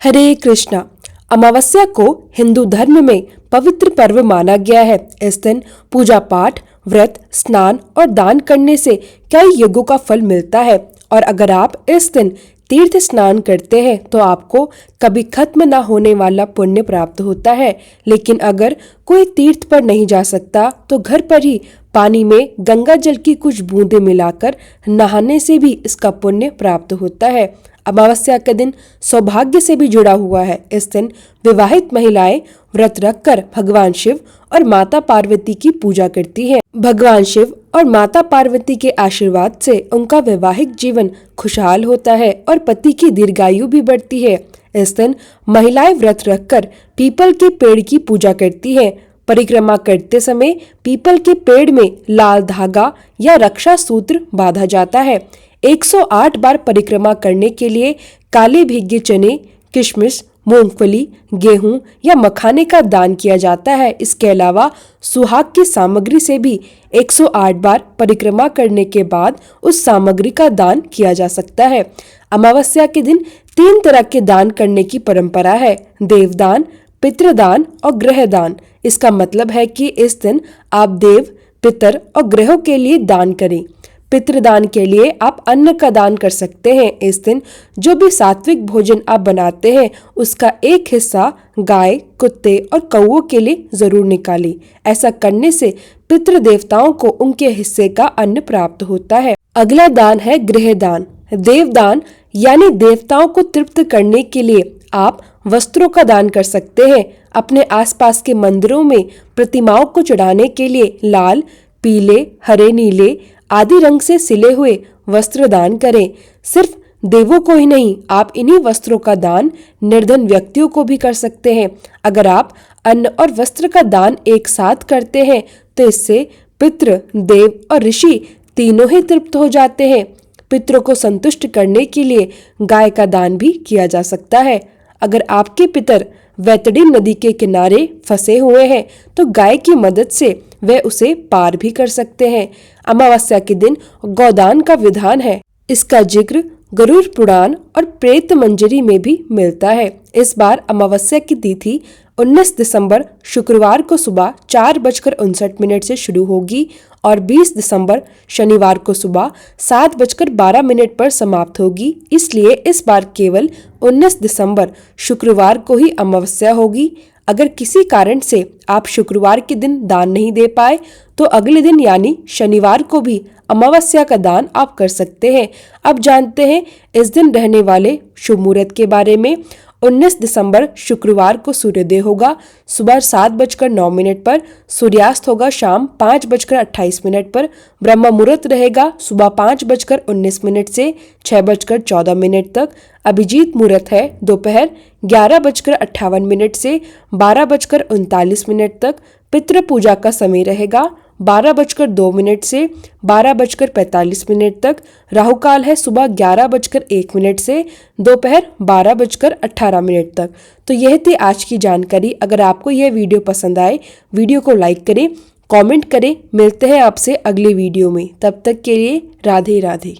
हरे कृष्णा। अमावस्या को हिंदू धर्म में पवित्र पर्व माना गया है। इस दिन पूजा पाठ, व्रत, स्नान और दान करने से कई युगों का फल मिलता है। और अगर आप इस दिन तीर्थ स्नान करते हैं तो आपको कभी खत्म न होने वाला पुण्य प्राप्त होता है। लेकिन अगर कोई तीर्थ पर नहीं जा सकता तो घर पर ही पानी में गंगा जल की कुछ बूंदें मिलाकर नहाने से भी इसका पुण्य प्राप्त होता है। अमावस्या का दिन सौभाग्य से भी जुड़ा हुआ है। इस दिन विवाहित महिलाएं व्रत रखकर भगवान शिव और माता पार्वती की पूजा करती हैं। भगवान शिव और माता पार्वती के आशीर्वाद से उनका वैवाहिक जीवन खुशहाल होता है और पति की दीर्घायु भी बढ़ती है। इस दिन महिलाएं व्रत रखकर पीपल के पेड़ की पूजा करती हैं। परिक्रमा करते समय पीपल के पेड़ में लाल धागा या रक्षा सूत्र बांधा जाता है। 108 बार परिक्रमा करने के लिए काले भीगे चने, किशमिश, मूंगफली, गेहूं या मखाने का दान किया जाता है। इसके अलावा सुहाग की सामग्री से भी 108 बार परिक्रमा करने के बाद उस सामग्री का दान किया जा सकता है। अमावस्या के दिन 3 तरह के दान करने की परंपरा है: देवदान, पितृदान और गृहदान। इसका मतलब है कि इस दिन आप देव, पितर और ग्रहों के लिए दान करें। पितृदान के लिए आप अन्न का दान कर सकते हैं। इस दिन जो भी सात्विक भोजन आप बनाते हैं उसका एक हिस्सा गाय, कुत्ते और कौओं के लिए जरूर निकालें। ऐसा करने से पितृ देवताओं को उनके हिस्से का अन्न प्राप्त होता है। अगला दान है गृहदान। देवदान यानी देवताओं को तृप्त करने के लिए आप वस्त्रों का दान कर सकते हैं। अपने आसपास के मंदिरों में प्रतिमाओं को चढ़ाने के लिए लाल, पीले, हरे, नीले आदि रंग से सिले हुए वस्त्र दान करें। सिर्फ देवों को ही नहीं, आप इन्हीं वस्त्रों का दान निर्धन व्यक्तियों को भी कर सकते हैं। अगर आप अन्न और वस्त्र का दान एक साथ करते हैं तो इससे पितृ, देव और ऋषि तीनों ही तृप्त हो जाते हैं। पितरों को संतुष्ट करने के लिए गाय का दान भी किया जा सकता है। अगर आपके पितर वैतडी नदी के किनारे फंसे हुए हैं तो गाय की मदद से वे उसे पार भी कर सकते हैं। अमावस्या के दिन गौदान का विधान है। इसका जिक्र गरुड़ पुराण और प्रेत मंजरी में भी मिलता है। इस बार अमावस्या की तिथि 19 दिसंबर शुक्रवार को सुबह 4:59 से शुरू होगी और 20 दिसंबर शनिवार को सुबह 7:12 पर समाप्त होगी। इसलिए इस बार केवल 19 दिसंबर शुक्रवार को ही अमावस्या होगी। अगर किसी कारण से आप शुक्रवार के दिन दान नहीं दे पाए तो अगले दिन यानी शनिवार को भी अमावस्या का दान आप कर सकते हैं। अब जानते हैं इस दिन रहने वाले शुभ मुहूर्त के बारे में। 19 दिसंबर शुक्रवार को सूर्योदय होगा सुबह 7:09 पर, सूर्यास्त होगा शाम 5:28 पर, ब्रह्म मुहूर्त रहेगा सुबह 5:19 से 6:14 तक। अभिजीत मुहूर्त है दोपहर 11:58 से 12:39 तक। पितृ पूजा का समय रहेगा 12:02 से 12:45 तक। राहु काल है सुबह 11:01 से दोपहर 12:18 तक। तो यह थी आज की जानकारी। अगर आपको यह वीडियो पसंद आए, वीडियो को लाइक करें, कमेंट करें। मिलते हैं आपसे अगले वीडियो में। तब तक के लिए राधे राधे।